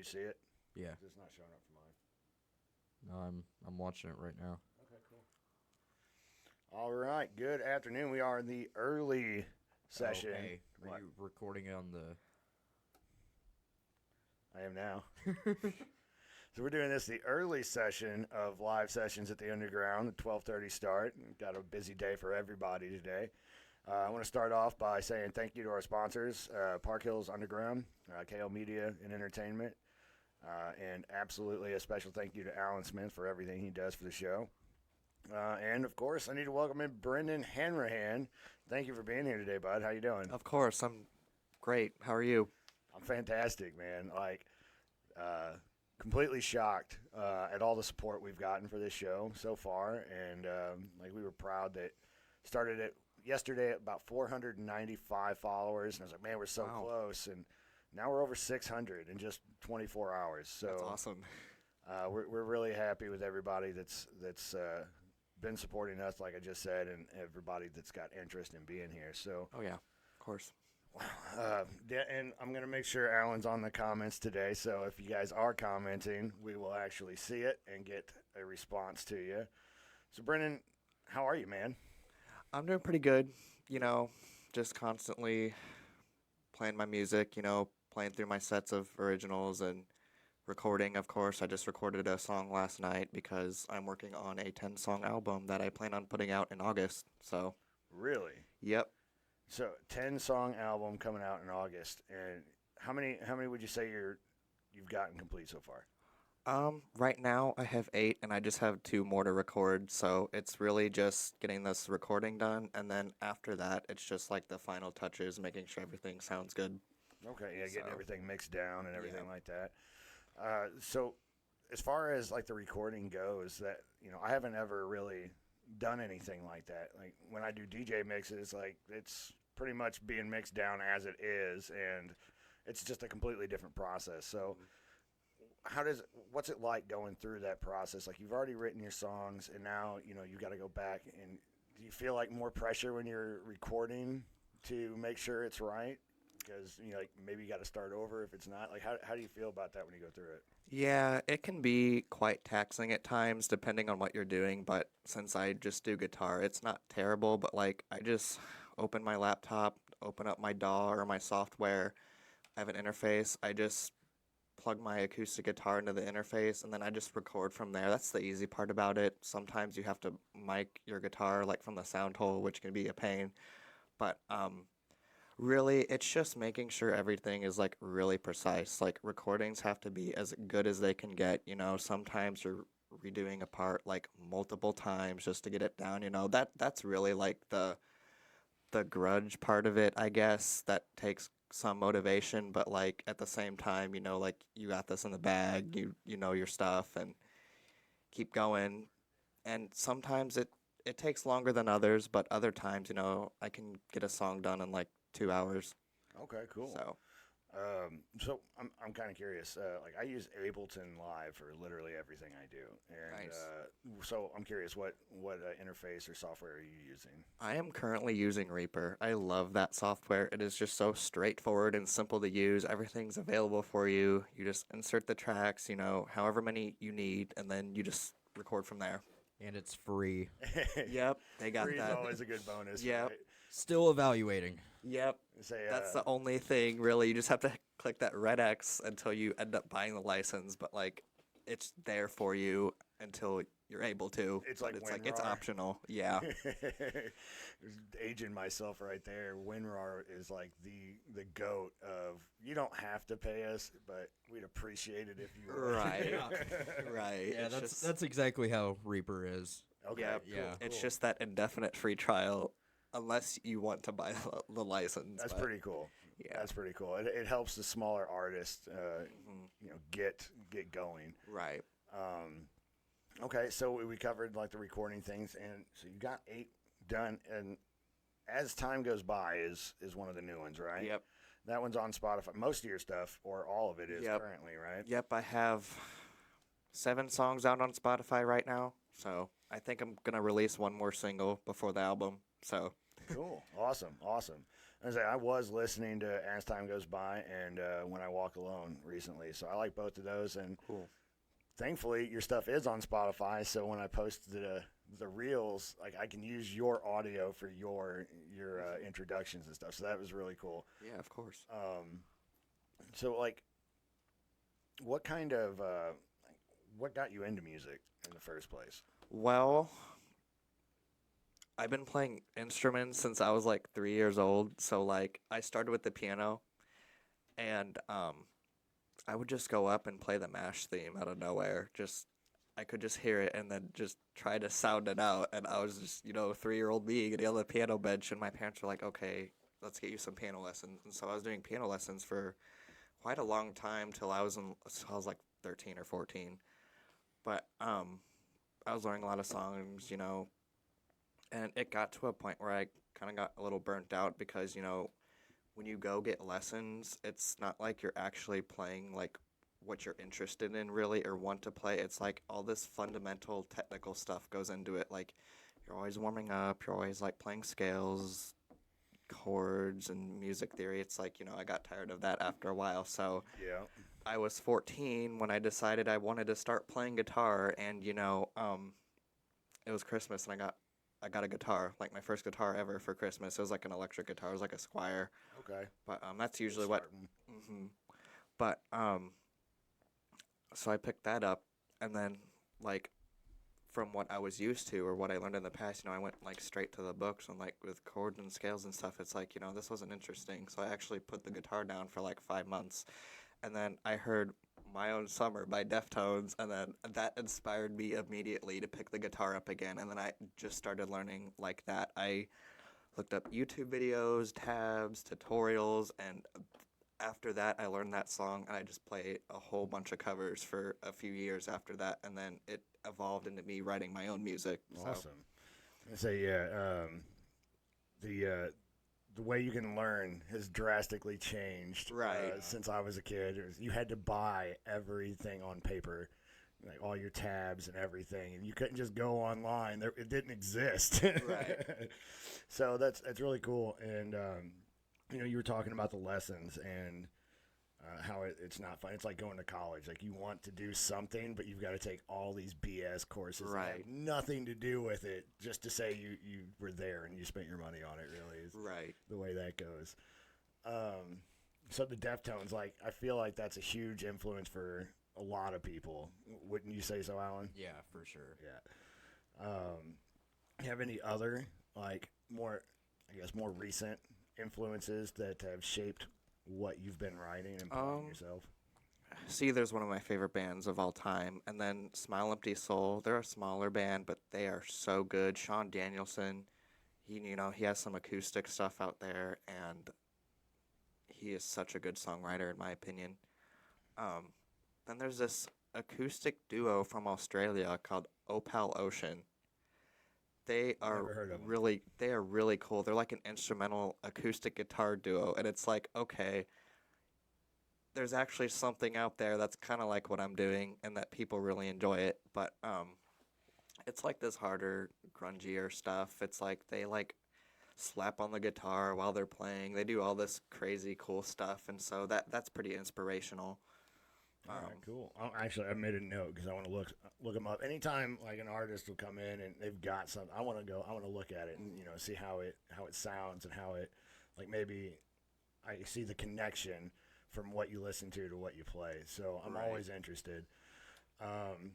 you see it? Yeah. It's not showing up for mine. No, I'm watching it right now. Okay, cool. All right. Good afternoon. We are in the early session. Oh, hey, are you recording it on the... I am now. So we're doing this the early session of live sessions at the Underground, at 12:30 start. Got a busy day for everybody today. I want to start off by saying thank you to our sponsors, Park Hills Underground, KL Media and Entertainment, and absolutely a special thank you to Allen Smith for everything he does for the show. And, of course, I need to welcome in Brendan Hanrahan. Thank you for being here today, bud. How you doing? Of course. I'm great. How are you? I'm fantastic, man. Completely shocked at all the support we've gotten for this show so far. And, we were proud that started it yesterday at about 495 followers. And I was like, man, we're so close. And now we're over 600 in just 24 hours. So that's awesome. We're really happy with everybody that's been supporting us, like I just said, and everybody that's got interest in being here. So, oh yeah, of course. And I'm going to make sure Alan's on the comments today. So if you guys are commenting, we will actually see it and get a response to you. So Brendan, how are you, man? I'm doing pretty good. Just constantly playing my music. Playing through my sets of originals and recording, of course. I just recorded a song last night because I'm working on a 10-song album that I plan on putting out in August. So. Really? Yep. So 10-song album coming out in August, and how many would you say you've gotten complete so far? Right now I have 8, and I just have 2 more to record. So it's really just getting this recording done, and then after that, it's just like the final touches, making sure everything sounds good. Okay, yeah, getting everything mixed down and everything like that. So as far as like the recording goes, that I haven't ever really done anything like that. Like when I do DJ mixes, like it's pretty much being mixed down as it is, and it's just a completely different process. So what's it like going through that process? Like you've already written your songs, and now you've got to go back, and do you feel like more pressure when you're recording to make sure it's right? Because maybe you got to start over if it's not. Like how do you feel about that when you go through it? Yeah, it can be quite taxing at times depending on what you're doing, but since I just do guitar, it's not terrible. But like I just open my laptop, open up my DAW or my software. I have an interface. I just plug my acoustic guitar into the interface, and then I just record from there. That's the easy part about it. Sometimes you have to mic your guitar like from the sound hole, which can be a pain. But really, it's just making sure everything is like really precise. Like recordings have to be as good as they can get. Sometimes you're redoing a part like multiple times just to get it down. That's really like the grudge part of it, I guess. That takes some motivation, but like at the same time, like you got this in the bag. You know your stuff and keep going. And sometimes it takes longer than others, but other times, I can get a song done in like 2 hours. Okay, cool. So I'm kind of curious. Like I use Ableton Live for literally everything I do, and Nice. So I'm curious, what interface or software are you using? I am currently using Reaper. I love that software. It is just so straightforward and simple to use. Everything's available for you. You just insert the tracks, however many you need, and then you just record from there. And it's free. Yep, they got Free's that. always a good bonus. Yep. Right? Still evaluating. Yep. Say, That's the only thing, really. You just have to click that red X until you end up buying the license, but like it's there for you until you're able to. It's but like it's WinRAR. optional. Yeah. Aging myself right there. WinRAR is like the goat of you don't have to pay us, but we'd appreciate it if you would. Right. Yeah. Right. Yeah, It's that's exactly how Reaper is. Okay. Yep. Cool, Yeah. It's cool. just that indefinite free trial unless you want to buy the license. That's but pretty cool. Yeah. That's pretty cool. It helps the smaller artists, get going. Right. Okay, so we covered like the recording things, and so you got 8 done, and as time goes by is one of the new ones, right? Yep. That one's on Spotify. Most of your stuff, or all of it, is Yep. currently, right? Yep. I have 7 songs out on Spotify right now. So I think I'm going to release one more single before the album. So Cool. Awesome. I was listening to As Time Goes By and When I Walk Alone recently, so I like both of those. And Cool. thankfully, your stuff is on Spotify, so when I post the reels, like I can use your audio for your introductions and stuff. So that was really cool. Yeah, of course. So like, what kind of what got you into music in the first place? Well, I've been playing instruments since I was like 3 years old. So like I started with the piano, and I would just go up and play the MASH theme out of nowhere. Just I could just hear it and then just try to sound it out. And I was just, 3-year-old me getting on the piano bench, and my parents were like, "Okay, let's get you some piano lessons." And so I was doing piano lessons for quite a long time till I was like 13 or 14. But I was learning a lot of songs, and it got to a point where I kind of got a little burnt out because, when you go get lessons, it's not like you're actually playing like what you're interested in really or want to play. It's like all this fundamental technical stuff goes into it. Like you're always warming up, you're always like playing scales, chords, and music theory. It's like, I got tired of that after a while. So Yeah. I was 14 when I decided I wanted to start playing guitar, and it was Christmas, and I got a guitar, like my first guitar ever for Christmas. It was like an electric guitar. It was like a Squire. Okay. But that's usually what. Starting. But so I picked that up, and then like from what I was used to or what I learned in the past, I went like straight to the books and like with chords and scales and stuff. It's like this wasn't interesting. So I actually put the guitar down for like 5 months, and then I heard My Own Summer by Deftones, and then that inspired me immediately to pick the guitar up again, and then I just started learning like that. I looked up YouTube videos, tabs, tutorials, and after that I learned that song, and I just played a whole bunch of covers for a few years after that, and then it evolved into me writing my own music. Awesome. I say, yeah, the way you can learn has drastically changed Right. since I was a kid. You had to buy everything on paper, like all your tabs and everything, and you couldn't just go online. It didn't exist. Right. So that's really cool. And you were talking about the lessons and how it's not fun. It's like going to college. Like you want to do something, but you've got to take all these BS courses that Right. have nothing to do with it, just to say you were there and you spent your money on it. Really is Right. the way that goes. So the Deftones, like I feel like that's a huge influence for a lot of people. Wouldn't you say so, Alan? Yeah, for sure. Yeah. You have any other like more recent influences that have shaped what you've been writing and playing yourself? See, there's one of my favorite bands of all time, and then Smile Empty Soul. They're a smaller band, but they are so good. Sean Danielson, he has some acoustic stuff out there, and he is such a good songwriter in my opinion. Then there's this acoustic duo from Australia called Opal Ocean. They are Never heard of 'em. really cool. They're like an instrumental acoustic guitar duo, and it's like, okay, there's actually something out there that's kind of like what I'm doing and that people really enjoy it, but it's like this harder, grungier stuff. It's like they like slap on the guitar while they're playing. They do all this crazy cool stuff, and so that's pretty inspirational. All right, cool. I made a note because I want to look them up. Anytime like an artist will come in and they've got something, I want to look at it and see how it sounds and how it, like, maybe I see the connection from what you listen to what you play. So I'm Right. always interested. And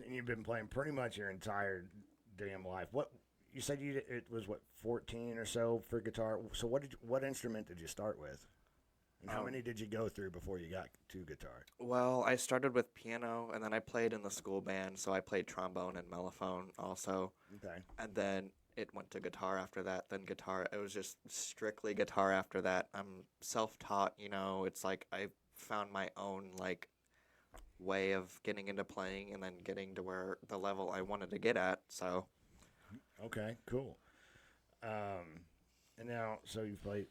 you've been playing pretty much your entire damn life. What you said it was 14 or so for guitar. So what instrument did you start with? And how many did you go through before you got to guitar? Well, I started with piano, and then I played in the school band, so I played trombone and mellophone also. Okay. And then it went to guitar after that, then guitar. It was just strictly guitar after that. I'm self-taught, it's like I found my own, like, way of getting into playing and then getting to where the level I wanted to get at, so. Okay, cool. And now, so you play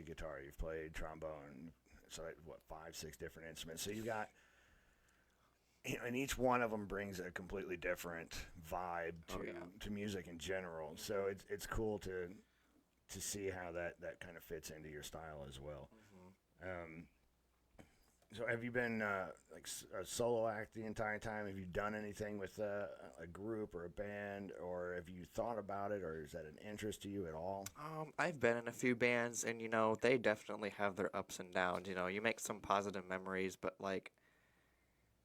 guitar, you've played trombone, so what, 5, 6 different instruments. So you got, and each one of them brings a completely different vibe to music in general. So it's cool to to see how that kind of fits into your style as well. Um, so have you been a solo act the entire time? Have you done anything with a group or a band, or have you thought about it, or is that an interest to you at all? I've been in a few bands, and they definitely have their ups and downs. You make some positive memories, but like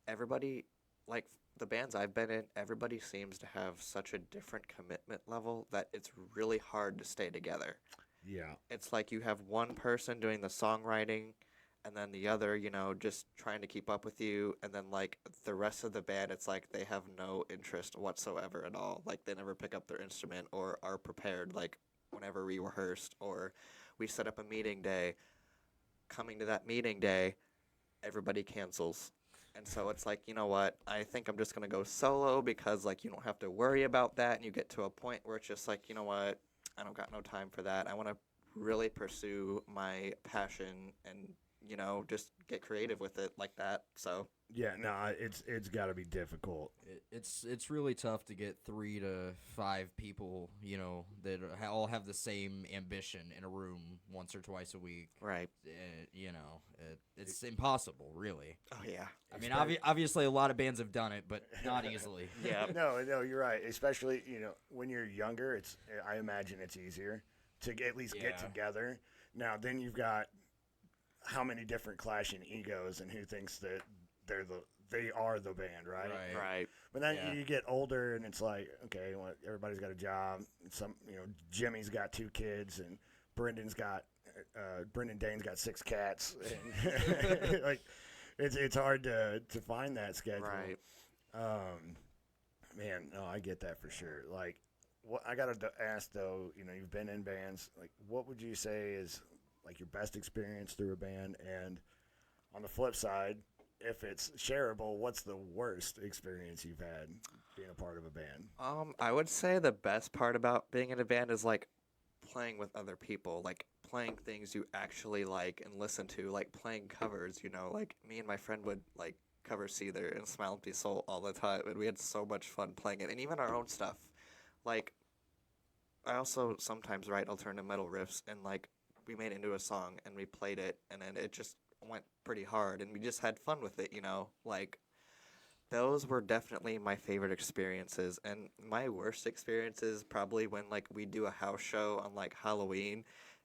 everybody, like the bands I've been in, everybody seems to have such a different commitment level that it's really hard to stay together. Yeah. It's like you have one person doing the songwriting, and then the other, just trying to keep up with you, and then like the rest of the band, it's like they have no interest whatsoever at all. Like they never pick up their instrument or are prepared. Like whenever we rehearsed or we set up a meeting day, coming to that meeting day, everybody cancels. And so it's like, you know what? I think I'm just going to go solo because like you don't have to worry about that, and you get to a point where it's just like, you know what? I don't got no time for that. I want to really pursue my passion and, just get creative with it like that. So Yeah, no, it's got to be difficult. It's really tough to get 3 to 5 people, that all have the same ambition in a room once or twice a week. right. It's impossible, really. Oh yeah. I mean, obviously a lot of bands have done it, but not easily. Yeah. No, you're right. Especially, when you're younger, I imagine it's easier to at least get Yeah. together. Now, then you've got how many different clashing egos and who thinks that they are the band, right? Right. But then Yeah. you get older and it's like, okay, well, everybody's got a job. Jimmy's got 2 kids and Brendan Dane's got 6 cats. And like, it's hard to find that schedule. Right. Man, no, I get that for sure. Like, what I gotta ask though, you've been in bands. Like, what would you say is like your best experience through a band? And on the flip side, if it's shareable, what's the worst experience you've had being a part of a band? I would say the best part about being in a band is like playing with other people, like playing things you actually like and listen to, like playing covers, like me and my friend would like cover Seether and Smile Empty Soul all the time, and we had so much fun playing it, and even our own stuff. Like, I also sometimes write alternative metal riffs, and like we made it into a song and we played it, and then it just went pretty hard, and we just had fun with it, like those were definitely my favorite experiences. And my worst experiences probably when like we do a house show on like Halloween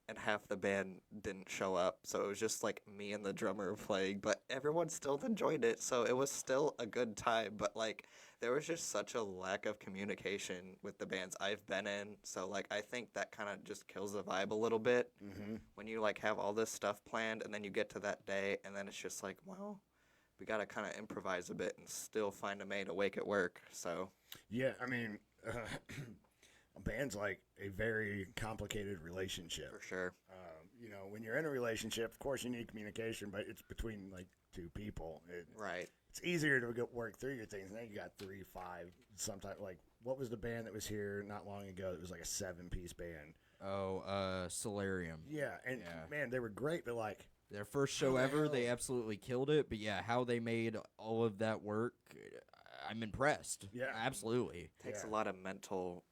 and half the band didn't show up, so it was just like me and the drummer playing, but everyone still enjoyed it, so it was still a good time. But like there was just such a lack of communication with the bands I've been in, so like I think that kind of just kills the vibe a little bit. When you like have all this stuff planned and then you get to that day and then it's just like, well, we gotta kind of improvise a bit and still find a way to make it work. So Yeah, I mean, a band's like a very complicated relationship. for sure. When you're in a relationship, of course you need communication, but it's between like 2 people. Right. It's easier to work through your things. And then you got 3, 5, sometimes. Like, what was the band that was here not long ago? It was like a 7-piece band. Oh, Solarium. Yeah, and man, they were great, but like, Their first show the ever, hell? they absolutely killed it. But yeah, how they made all of that work, I'm impressed. Yeah. Absolutely. Takes Yeah. a lot of mental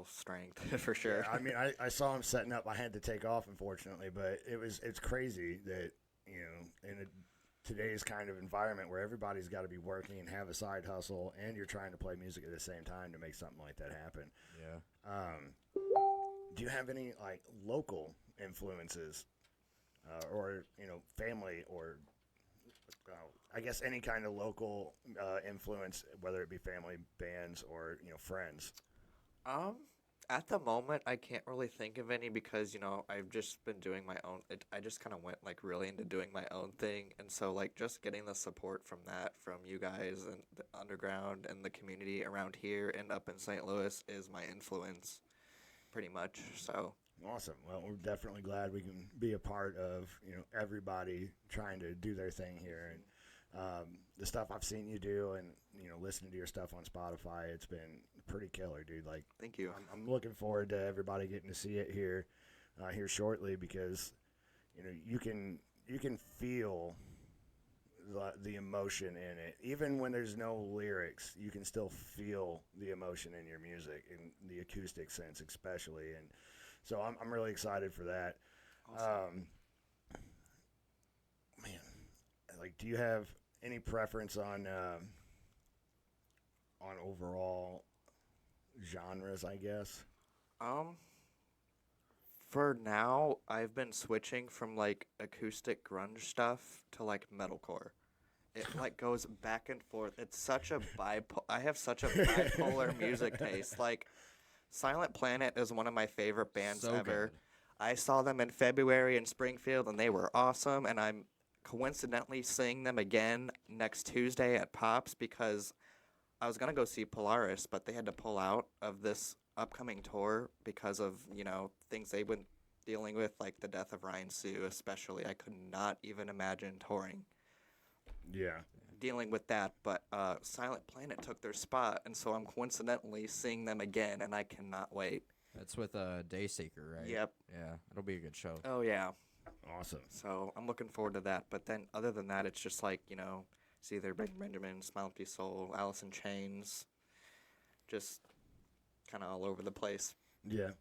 strength for sure. yeah, I mean, I saw them setting up. I had to take off, unfortunately, but it's crazy that in today's kind of environment where everybody's got to be working and have a side hustle, and you're trying to play music at the same time to make something like that happen. Yeah. Do you have any like local influences, or family, or I guess any kind of local influence, whether it be family, bands, or friends? At the moment, I can't really think of any because I've just been doing my own. I just kind of went like really into doing my own thing, and so like just getting the support from you guys and the underground and the community around here and up in St. Louis is my influence, pretty much. So Awesome. Well, we're definitely glad we can be a part of everybody trying to do their thing here, and the stuff I've seen you do, and listening to your stuff on Spotify, it's been pretty killer, dude. Like, thank you. I'm looking forward to everybody getting to see it here shortly, because you can feel the emotion in it, even when there's no lyrics. You can still feel the emotion in your music, in the acoustic sense especially. And So I'm really excited for that. Awesome. Man, like, do you have any preference on overall genres? I guess. Um, for now, I've been switching from like acoustic grunge stuff to like metalcore. It like goes back and forth. It's such a I have such a bipolar music taste. Like Silent Planet is one of my favorite bands So ever. good. I saw them in February in Springfield and they were awesome, and I'm coincidentally seeing them again next Tuesday at Pops because I was going to go see Polaris, but they had to pull out of this upcoming tour because of, things they've been dealing with, like the death of Ryan Sue especially. I could not even imagine touring Yeah. dealing with that, but Silent Planet took their spot, and so I'm coincidentally seeing them again, and I cannot wait. That's with Dayseeker, right? Yep. Yeah, it'll be a good show. Oh, yeah. Awesome. So I'm looking forward to that. But then other than that, it's just like, it's either Benjamin, Smile and Peace Soul, Alice in Chains, just kind of all over the place. Yeah.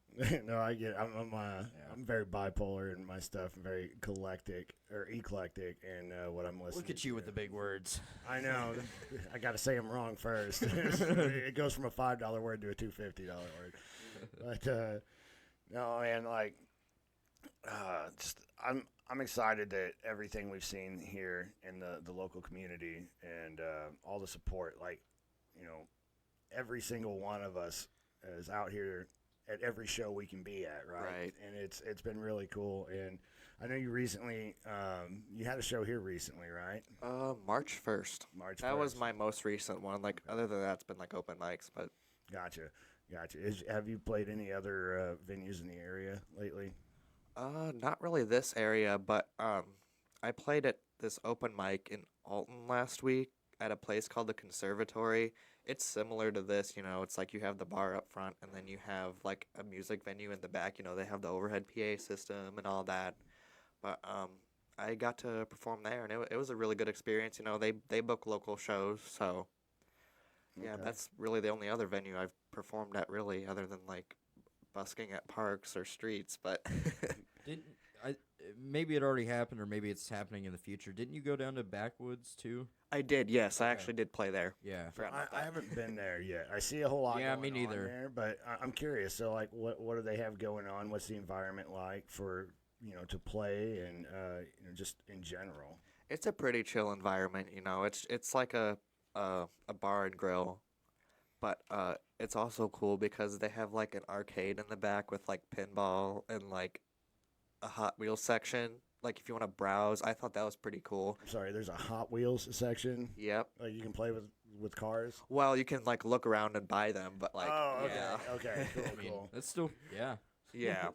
No, I get it. I'm very bipolar in my stuff. I'm very eclectic in what I'm listening. Look at you to. with the big words. I know. I got to say them wrong first. It goes from a $5 word to a $250 word. But no, man, like, just I'm excited that everything we've seen here in the local community and all the support, like, every single one of us is out here at every show we can be at, right? And it's been really cool. And I know you recently you had a show here recently, right? March 1st. March 1st. That was my most recent one. Like, other than that, it's been like open mics, but. Gotcha. Have you played any other venues in the area lately? Not really this area, but I played at this open mic in Alton last week at a place called the Conservatory. It's similar to this, it's like you have the bar up front and then you have like a music venue in the back, they have the overhead PA system and all that. But I got to perform there and it was a really good experience. They book local shows, so yeah, Okay. that's really the only other venue I've performed at really, other than like busking at parks or streets, but Didn't I? Maybe it already happened, or maybe it's happening in the future. Didn't you go down to Backwoods too? I did, yes. I Okay. actually did play there. Yeah. Forgot about I that. haven't been there yet. I see a whole lot Yeah, going me on neither. there, but I'm curious. So, like, what do they have going on? What's the environment like for, to play and, just in general? It's a pretty chill environment, It's like a bar and grill, but it's also cool because they have like an arcade in the back with like pinball and like a Hot Wheels section. Like if you want to browse, I thought that was pretty cool. I'm sorry, there's a Hot Wheels section. Yep. Like you can play with cars. Well, you can like look around and buy them, but like Oh, okay, yeah. okay, cool, I mean, cool. that's still Yeah.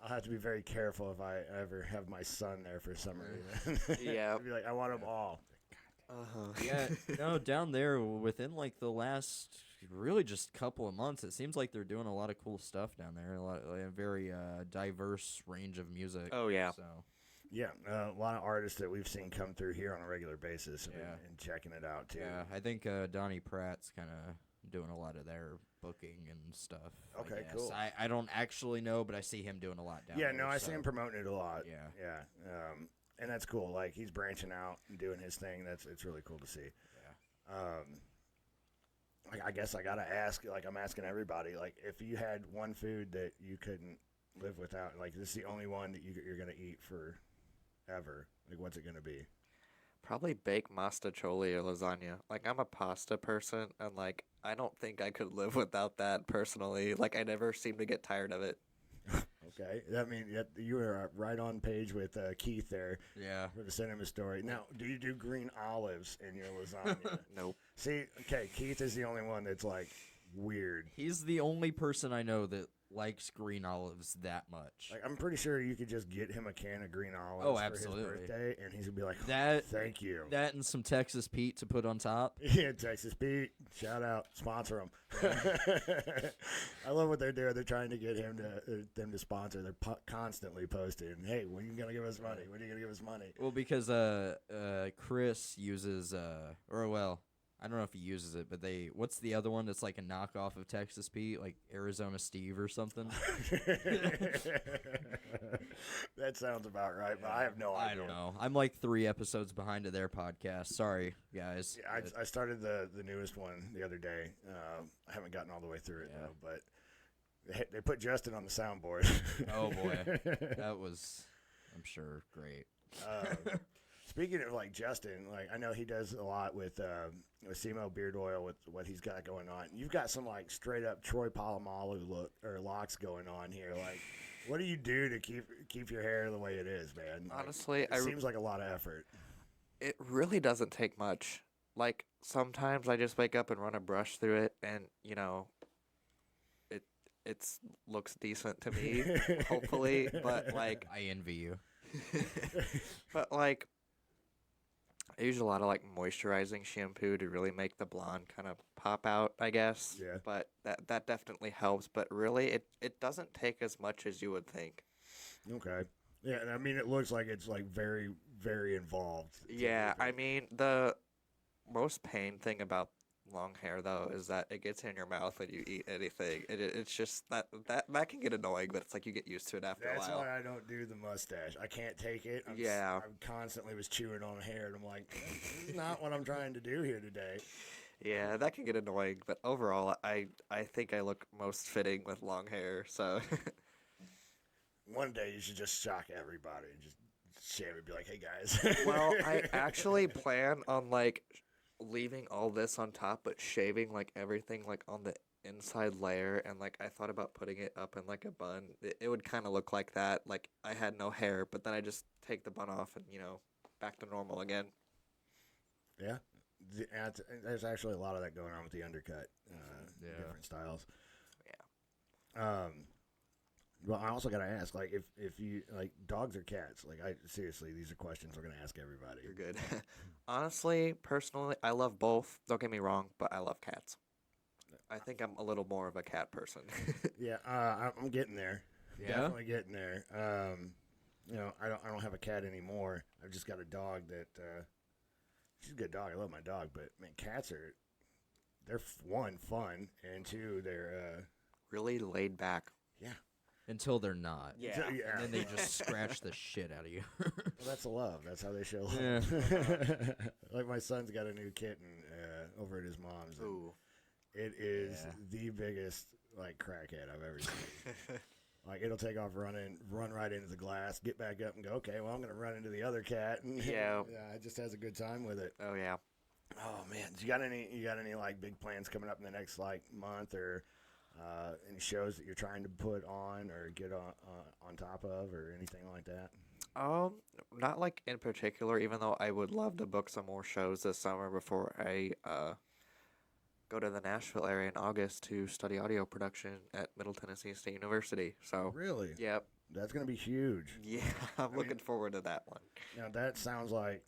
I'll have to be very careful if I ever have my son there for some reason. Yeah. I'd be like, I want them all. Uh-huh. yeah. No, down there within like the last really just couple of months, it seems like they're doing a lot of cool stuff down there. A very diverse range of music. Oh, yeah. So Yeah, a lot of artists that we've seen come through here on a regular basis and, Yeah. and checking it out too. yeah, I think Donnie Pratt's kind of doing a lot of their booking and stuff. I Okay, guess. cool. I don't actually know, but I see him doing a lot down Yeah, there. no, I so. see him promoting it a lot. Yeah. Yeah. And that's cool. Like he's branching out and doing his thing. It's really cool to see. Yeah. I guess I gotta ask. Like I'm asking everybody. Like if you had one food that you couldn't live without, like this is the only one that you're gonna eat forever. Like what's it gonna be? Probably baked mastacholi or lasagna. Like I'm a pasta person and like I don't think I could live without that personally. Like I never seem to get tired of it. Okay, I mean you were right on page with Keith there Yeah. for the cinema story. Now, do you do green olives in your lasagna? Nope. See, okay, Keith is the only one that's like weird. He's the only person I know that likes green olives that much. Like I'm pretty sure you could just get him a can of green olives Oh, for absolutely. his birthday, and he's gonna be like, That- thank you." That and some Texas Pete to put on top. Yeah, Texas Pete, shout out, sponsor them. I love what they're doing. They're trying to get them to sponsor. They're constantly posting, "Hey, when are you gonna give us money? When are you gonna give us money?" Well, because Chris uses I don't know if he uses it, but what's the other one that's like a knockoff of Texas Pete, like Arizona Steve or something? That sounds about right, but I have no idea. I don't know. I'm like 3 episodes behind of their podcast. Sorry, guys. Yeah, I started the newest one the other day. I haven't gotten all the way through it though, but they put Justin on the soundboard. Oh boy, that was, I'm sure, great. Speaking of like Justin, like I know he does a lot with Simo Beard Oil with what he's got going on. You've got some like straight up Troy Polamalu locks going on here. Like, what do you do to keep your hair the way it is, man? Like, Honestly, it seems like a lot of effort. it really doesn't take much. Like sometimes I just wake up and run a brush through it, and it looks decent to me, hopefully. But like, I envy you. but like, I use a lot of like moisturizing shampoo to really make the blonde kind of pop out, I guess. Yeah. But that definitely helps. But really, it doesn't take as much as you would think. Okay. Yeah, and I mean it looks like it's like very, very involved. Yeah, I mean the most pain thing about long hair though is that it gets in your mouth and you eat anything. It's just that can get annoying, but it's like you get used to it after That's a while. why I don't do the mustache. I can't take it. Yeah. I constantly was chewing on hair, and I'm like, this is not what I'm trying to do here today. Yeah, that can get annoying, but overall, I think I look most fitting with long hair. So One day you should just shock everybody and just shave it, be like, hey guys. well, I actually plan on like leaving all this on top, but shaving like everything like on the inside layer, and like I thought about putting it up in like a bun. It would kind of look like that. Like I had no hair, but then I just take the bun off and back to normal again. Yeah. There's actually a lot of that going on with the undercut. Different styles. Yeah. Well, I also got to ask, like, if you like dogs or cats. Like, seriously, these are questions we're gonna ask everybody. You're good. Honestly, personally, I love both. Don't get me wrong, but I love cats. I think I'm a little more of a cat person. Yeah, I'm getting there. Yeah? Definitely getting there. I don't have a cat anymore. I've just got a dog that. She's a good dog. I love my dog, but man, cats they're one fun, and two they're Really laid back. yeah. Until they're not. Yeah. And then they just scratch the shit out of you. Well, that's the love. That's how they show love. Yeah. Like my son's got a new kitten over at his mom's. And Ooh. it is the biggest like crackhead I've ever seen. Like it'll take off running, run right into the glass, get back up, and go. Okay, well I'm gonna run into the other cat. And Yeah. it just has a good time with it. Oh yeah. Oh man, you got any like big plans coming up in the next like month or any shows that you're trying to put on or get on top of or anything like that? Not like in particular, even though I would love to book some more shows this summer before I go to the Nashville area in August to study audio production at Middle Tennessee State University. So Really? yep. That's gonna be huge. Yeah, I'm looking forward to that one. Now that sounds like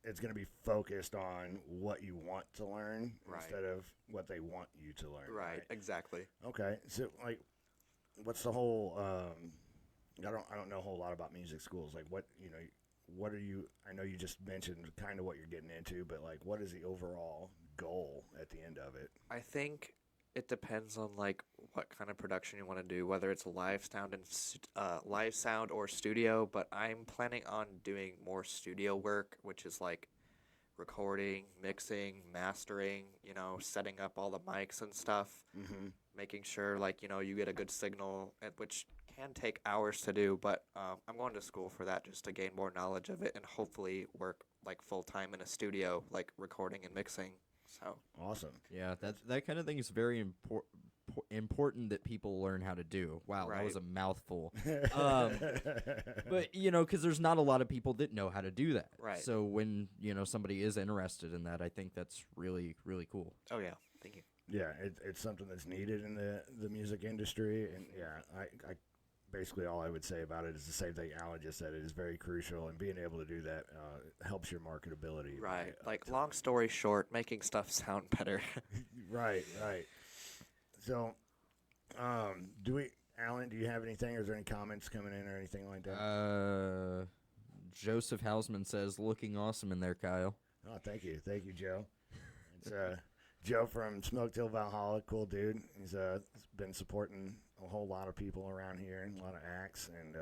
it's going to be focused on what you want to learn Right. instead of what they want you to learn. Right, exactly. Okay. So like, what's the whole? I don't know a whole lot about music schools. Like, what are you? I know you just mentioned kind of what you're getting into, but like, what is the overall goal at the end of it? I think it depends on like what kind of production you want to do, whether it's live sound or studio. But I'm planning on doing more studio work, which is like recording, mixing, mastering. Setting up all the mics and stuff, making sure like you get a good signal, which can take hours to do. But I'm going to school for that just to gain more knowledge of it and hopefully work like full time in a studio, like recording and mixing. So Awesome. Yeah, that kind of thing is very important that people learn how to do. Wow, that was a mouthful. But because there's not a lot of people that know how to do that. Right. So when somebody is interested in that, I think that's really, really cool. oh yeah, thank you. Yeah, it's something that's needed in the music industry, and I basically all I would say about it is the same thing Alan just said. It is very crucial, and being able to do that helps your marketability. Right. Like, long story short, making stuff sound better. Right. So, Alan, do you have anything, or is there any comments coming in or anything like that? Joseph Hausman says, "Looking awesome in there, Kyle." Oh, thank you, Joe. It's Joe from Smoke Till Valhalla, cool dude. He's been supporting a whole lot of people around here and a lot of acts, and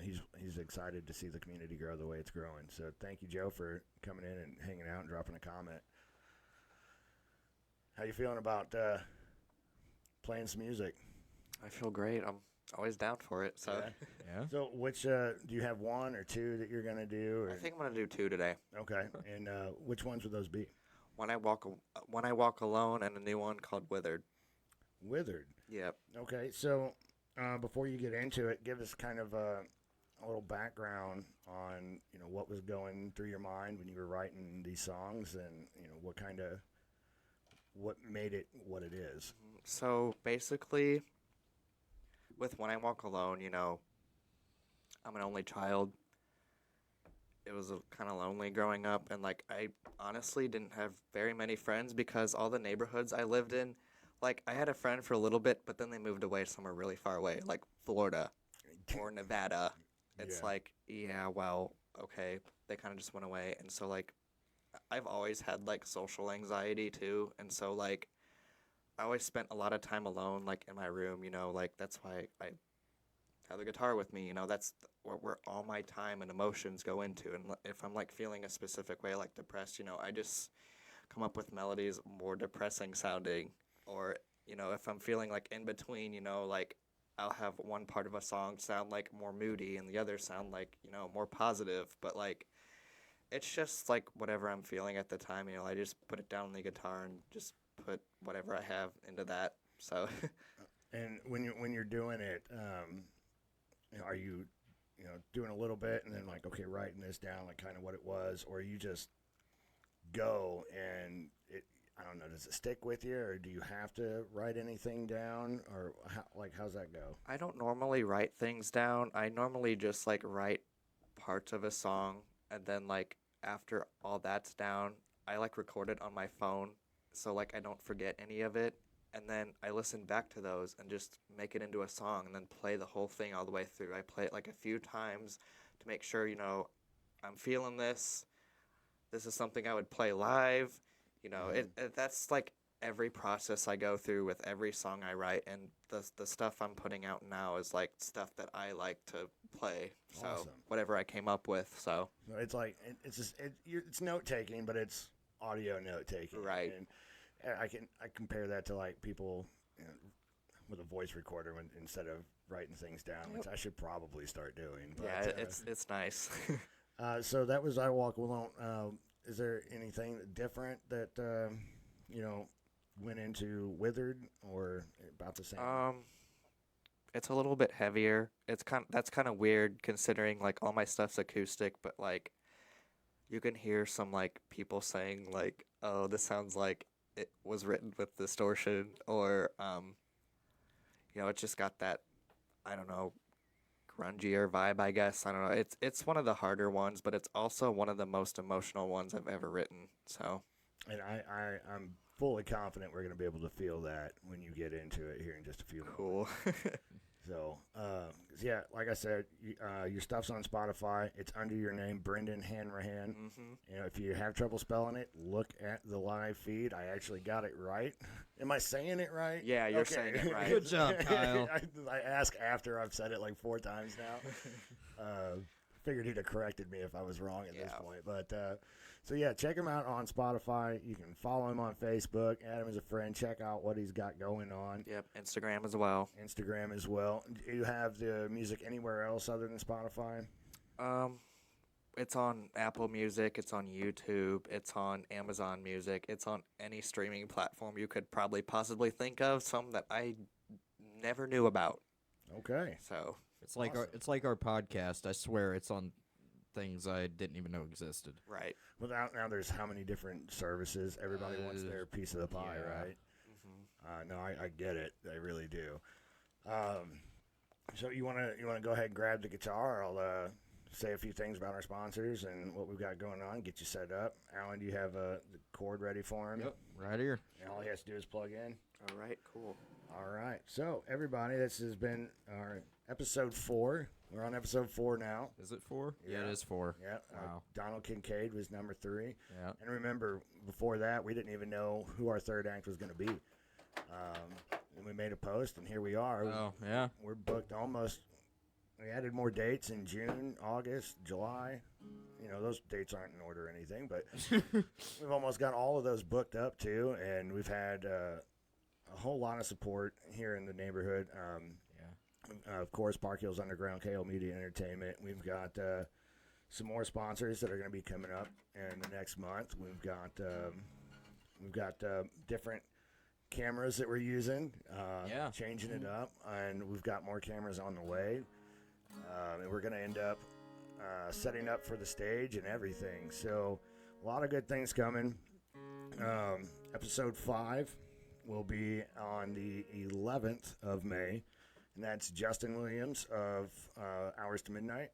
he's excited to see the community grow the way it's growing. So thank you, Joe, for coming in and hanging out and dropping a comment. How you feeling about playing some music? I feel great. I'm always down for it. So Yeah. So which do you have one or two that you're gonna do? Or? I think I'm gonna do 2 today. Okay. And which ones would those be? When I walk alone, and a new one called Withered. Withered. Yep. Okay. So before you get into it, give us kind of a little background on what was going through your mind when you were writing these songs, and what made it what it is. So basically, with When I Walk Alone, I'm an only child. It was kind of lonely growing up, and like I honestly didn't have very many friends because all the neighborhoods I lived in, like I had a friend for a little bit, but then they moved away somewhere really far away, like Florida or Nevada. It's like, yeah, well, okay, they kind of just went away, and so like I've always had like social anxiety too, and so like I always spent a lot of time alone, like in my room, like that's why I have the guitar with me, that's where all my time and emotions go into. And if I'm like feeling a specific way, like depressed, I just come up with melodies more depressing sounding. Or, if I'm feeling like in between, like I'll have one part of a song sound like more moody and the other sound like, more positive. But like, it's just like whatever I'm feeling at the time, I just put it down on the guitar and just put whatever I have into that. So. And when you're doing it, are you doing a little bit and then like, okay, writing this down, like kind of what it was, or you just go and I don't know, does it stick with you, or do you have to write anything down, or how's that go? I don't normally write things down. I normally just like write parts of a song, and then like after all that's down, I like record it on my phone, so like I don't forget any of it. And then I listen back to those and just make it into a song and then play the whole thing all the way through. I play it like a few times to make sure, I'm feeling this. This is something I would play live. That's like every process I go through with every song I write. And the stuff I'm putting out now is like stuff that I like to play. So Awesome. whatever I came up with. So it's like, it's note taking, but it's audio note taking. Right. And I compare that to like people with a voice recorder instead of writing things down, which I should probably start doing. But, yeah, it's nice. So that was I Walk Alone. Is there anything different that went into Withered, or about the same? It's a little bit heavier. That's kind of weird considering like all my stuff's acoustic, but like you can hear some like people saying like, "Oh, this sounds like it was written with distortion," or it's just got that, I don't know, grungier vibe, I guess. I don't know. It's one of the harder ones, but it's also one of the most emotional ones I've ever written. So, and I'm fully confident we're going to be able to feel that when you get into it here in just a few minutes. Cool. So, yeah, like I said, your stuff's on Spotify. It's under your name, Brendan Hanrahan. Mm-hmm. If you have trouble spelling it, look at the live feed. I actually got it right. Am I saying it right? Yeah, you're saying it right. Good job, Kyle. I ask after I've said it like 4 times now. Figured he'd have corrected me if I was wrong at this point. But so yeah, check him out on Spotify. You can follow him on Facebook. Add him as a friend. Check out what he's got going on. Yep, Instagram as well. Instagram as well. Do you have the music anywhere else other than Spotify? It's on Apple Music. It's on YouTube. It's on Amazon Music. It's on any streaming platform you could probably possibly think of. Some that I never knew about. Okay. So it's like our podcast. I swear it's on things I didn't even know existed. Right. Well, now there's how many different services? Everybody wants their piece of the pie, right? Mm-hmm. No, I get it. I really do. So you wanna go ahead and grab the guitar? I'll say a few things about our sponsors and what we've got going on. Get you set up. Alan, do you have the cord ready for him? Yep, right here. And all he has to do is plug in. All right. Cool. All right. So everybody, this has been our episode 4 We're on episode 4 now. Is it 4? Yeah. It is 4. Yeah. Wow. Donald Kincaid was number 3. Yeah. And remember, before that, we didn't even know who our third act was going to be. And we made a post, and here we are. Oh, yeah. We're booked almost. We added more dates in June, August, July. You know, those dates aren't in order or anything, but we've almost got all of those booked up, too. And we've had a whole lot of support here in the neighborhood. Of course, Park Hills Underground, KL Media Entertainment. We've got some more sponsors that are going to be coming up in the next month. We've got different cameras that we're using, changing it up, and we've got more cameras on the way. And we're going to end up setting up for the stage and everything. So a lot of good things coming. Episode 5 will be on the 11th of May. And that's Justin Williams of Hours to Midnight.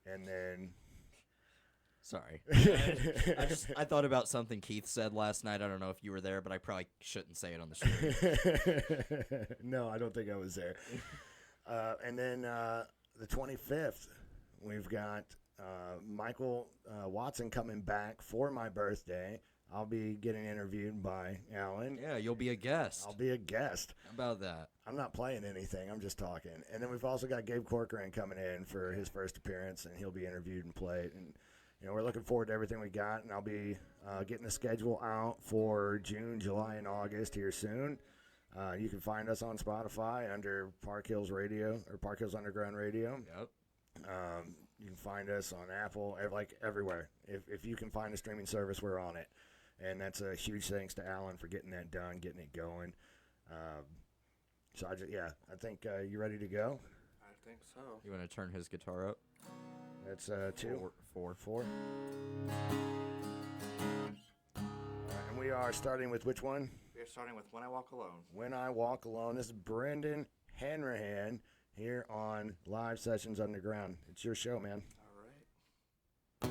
And then... Sorry. I thought about something Keith said last night. I don't know if you were there, but I probably shouldn't say it on the show. No, I don't think I was there. And then the 25th, we've got Michael Watson coming back for my birthday. I'll be getting interviewed by Alan. Yeah, you'll be a guest. I'll be a guest. How about that? I'm not playing anything. I'm just talking. And then we've also got Gabe Corcoran coming in for his first appearance, and he'll be interviewed and played. And, you know, we're looking forward to everything we got, and I'll be getting the schedule out for June, July, and August here soon. You can find us on Spotify under Park Hills Radio or Park Hills Underground Radio. Yep. You can find us on Apple, everywhere. If you can find a streaming service, we're on it. And that's a huge thanks to Alan for getting that done, getting it going. So I think you ready to go? I think so. You want to turn his guitar up? That's 2. 4. 4. And we are starting with which one? We are starting with When I Walk Alone. When I Walk Alone. This is Brendan Hanrahan here on Live Sessions Underground. It's your show, man. All right.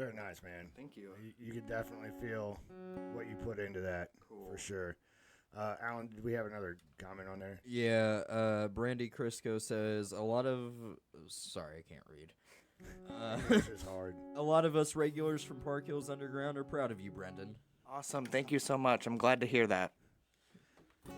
very nice, man. Thank you. You could definitely feel what you put into that, for sure. Alan, did we have another comment on there? Yeah, Brandy Crisco says sorry, I can't read. This is hard. A lot of us regulars from Park Hills Underground are proud of you, Brendan. Awesome. Thank you so much. I'm glad to hear that. So,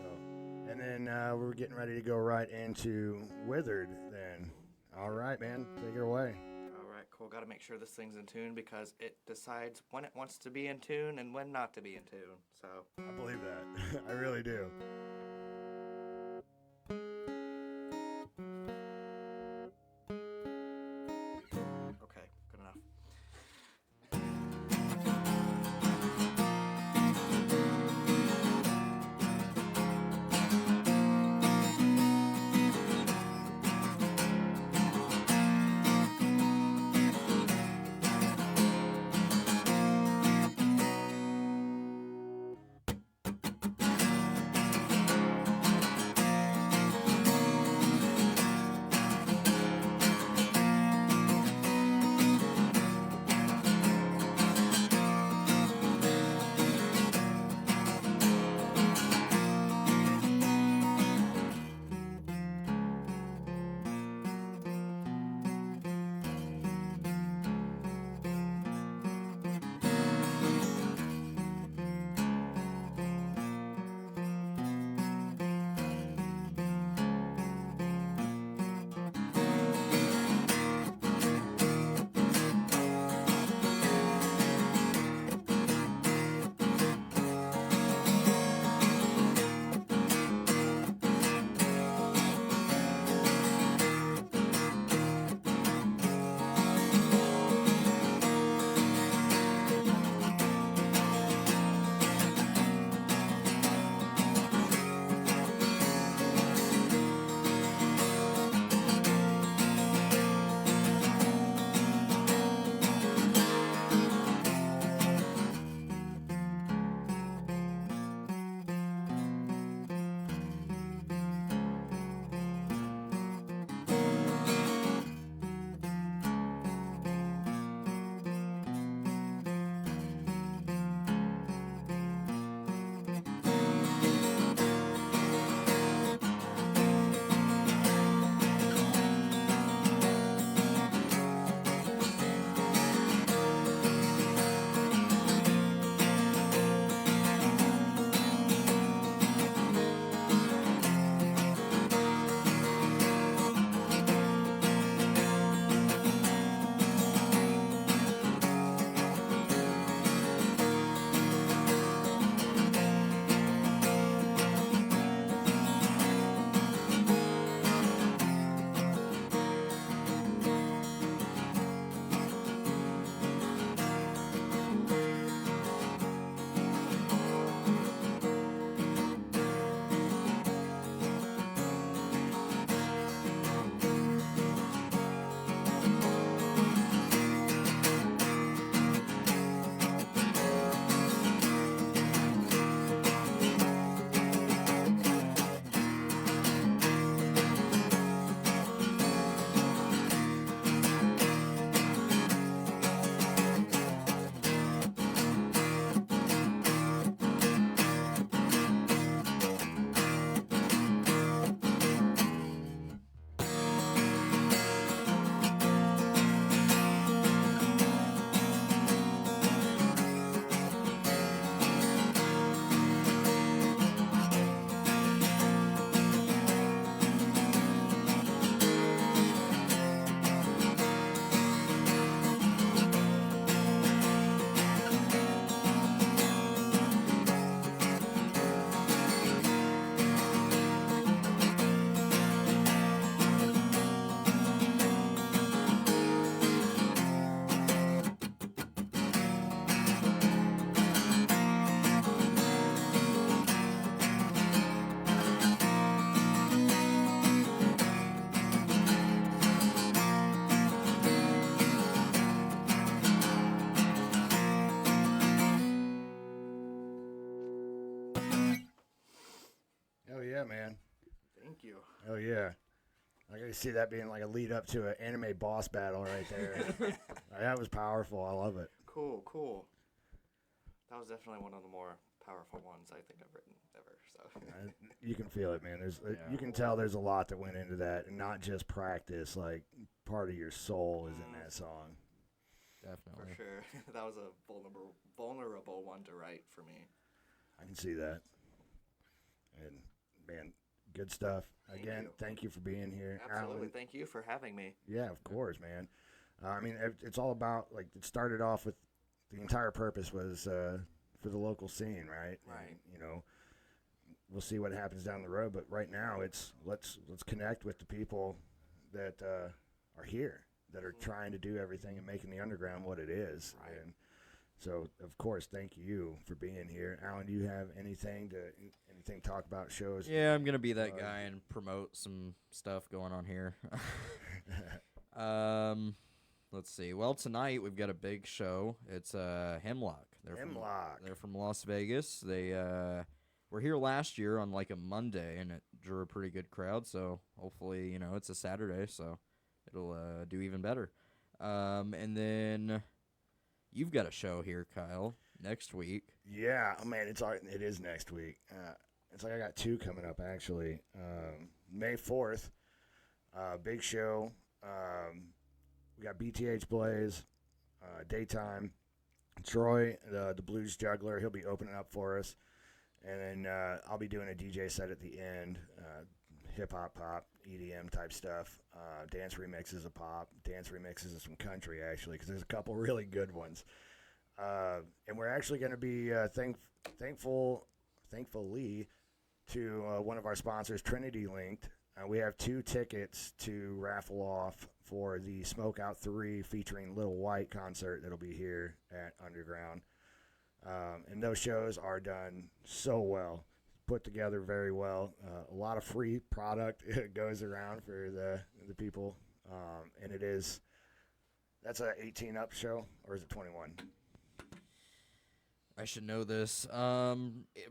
and then we're getting ready to go right into Withered then. All right, man. Take it away. All right, cool. Got to make sure this thing's in tune because it decides when it wants to be in tune and when not to be in tune. So I believe that. I really do. okay, good enough. yeah, man. Thank you. Oh yeah. I can see that being like a lead up to an anime boss battle right there. That was powerful. I love it. Cool. That was definitely one of the more powerful ones I think I've written ever. So You can feel it, man. You can tell there's a lot that went into that, and not just practice. Like, part of your soul is in that song. Definitely. For sure. That was a vulnerable one to write for me. I can see that. And, man, good stuff. Again, thank you for being here. Absolutely. Alan, Thank you for having me. yeah, of course, man. I mean, it's all about, like, it started off with the entire purpose was for the local scene, right? Right. And, you know, we'll see what happens down the road, but right now it's let's connect with the people that are here, that are trying to do everything and making the underground what it is. Right. And so, of course, thank you for being here. Alan, do you have anything to talk about shows? Yeah, I'm gonna be that guy and promote some stuff going on here. Let's see. Well, tonight we've got a big show. It's Hemlock. They're from Las Vegas. They were here last year on like a Monday, and it drew a pretty good crowd. So hopefully, it's a Saturday, so it'll do even better. And then you've got a show here, Kyle, next week. Yeah, oh man, it is next week. It's like I got 2 coming up actually. May 4th, big show. We got BTH Blaze, daytime. Troy, the blues juggler, he'll be opening up for us. And then I'll be doing a DJ set at the end, hip-hop, pop, EDM type stuff, dance remixes of pop, dance remixes of some country, actually, because there's a couple really good ones. And we're actually going to be thankfully to one of our sponsors, Trinity Linked. We have 2 tickets to raffle off for the Smokeout 3 featuring Lil White concert that'll be here at Underground. And those shows are done so well, put together very well. A lot of free product goes around for the people. And that's a 18 up show, or is it 21? I should know this.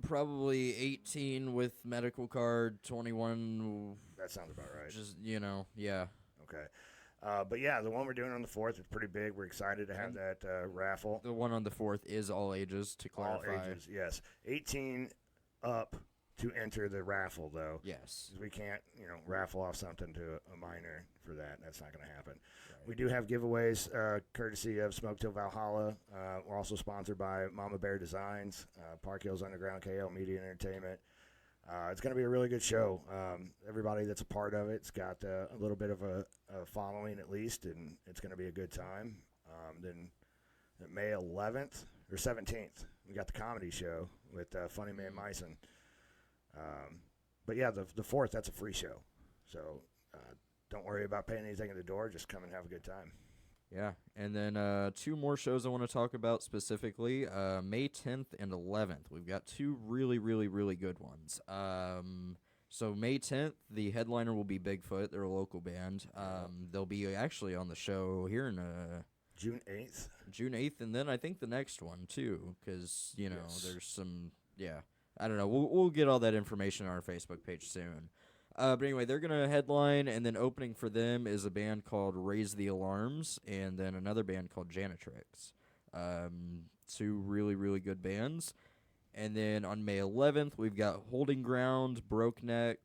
Probably 18 with medical card, 21. That sounds about right. Just, yeah. Okay. But yeah, the one we're doing on the 4th is pretty big. We're excited to have that raffle. The one on the 4th is all ages, to clarify. All ages, yes. 18 up to enter the raffle, though. Yes. We can't, raffle off something to a minor for that. That's not going to happen. Right. We do have giveaways courtesy of Smoke Till Valhalla. We're also sponsored by Mama Bear Designs, Park Hills Underground, KL Media Entertainment. It's going to be a really good show. Everybody that's a part of it's got a little bit of a following at least, and it's going to be a good time. Then May 11th or 17th, we got the comedy show with Funny Man Meissen. But yeah, the 4th, that's a free show. So don't worry about paying anything at the door. Just come and have a good time. Yeah, and then 2 more shows I want to talk about specifically. May 10th and 11th. We've got 2 really, really, really good ones. So May 10th, the headliner will be Bigfoot. They're a local band. They'll be actually on the show here in June 8th. June 8th, and then I think the next one too, because there's some I don't know. We'll get all that information on our Facebook page soon. But anyway, they're going to headline, and then opening for them is a band called Raise the Alarms, and then another band called Janitrix. 2 really, really good bands. And then on May 11th, we've got Holding Ground, Broke Neck,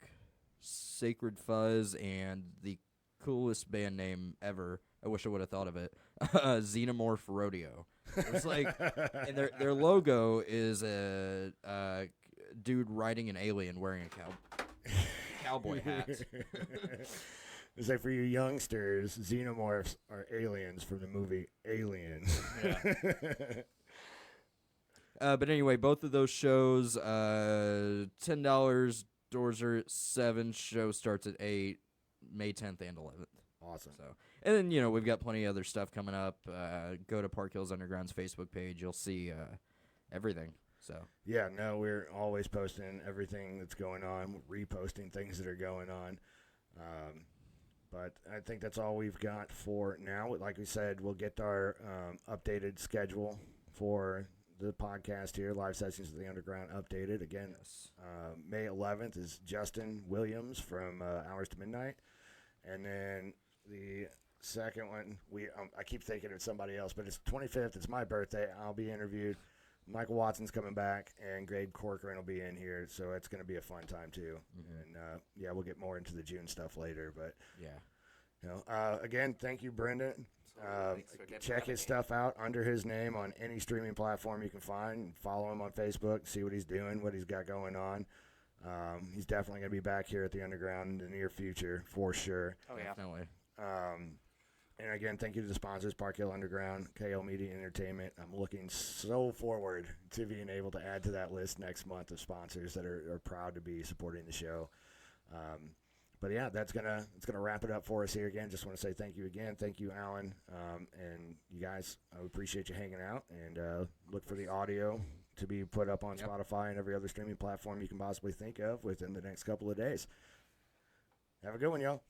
Sacred Fuzz, and the coolest band name ever. I wish I would have thought of it. Xenomorph Rodeo. It's like, and their logo is a dude riding an alien wearing a cowboy hat. It's like, for you youngsters, xenomorphs are aliens from the movie Aliens. Yeah. But anyway, both of those shows, $10. Doors are at 7. Show starts at 8. May 10th and 11th. Awesome. So, and then we've got plenty of other stuff coming up. Go to Park Hills Underground's Facebook page. You'll see everything. So yeah, no, we're always posting everything that's going on, reposting things that are going on. But I think that's all we've got for now. Like we said, we'll get our updated schedule for the podcast here, Live Sessions of the Underground updated. Again, yes. May 11th is Justin Williams from Hours to Midnight. And then the second one, I keep thinking of somebody else, but it's 25th. It's my birthday. I'll be interviewed. Michael Watson's coming back, and Greg Corcoran will be in here, so it's going to be a fun time too. And yeah, we'll get more into the June stuff later, but yeah. Again, thank you, Brendan. Check his stuff out under his name on any streaming platform you can find. Follow him on Facebook, see what he's doing, what he's got going on. He's definitely going to be back here at the Underground in the near future, for sure. Oh, yeah. Definitely. And again, thank you to the sponsors, Park Hill Underground, KO Media Entertainment. I'm looking so forward to being able to add to that list next month of sponsors that are proud to be supporting the show. But yeah, it's gonna wrap it up for us here again. Just want to say thank you again. Thank you, Alan. And you guys, I appreciate you hanging out, and look for the audio to be put up on Spotify and every other streaming platform you can possibly think of within the next couple of days. Have a good one, y'all.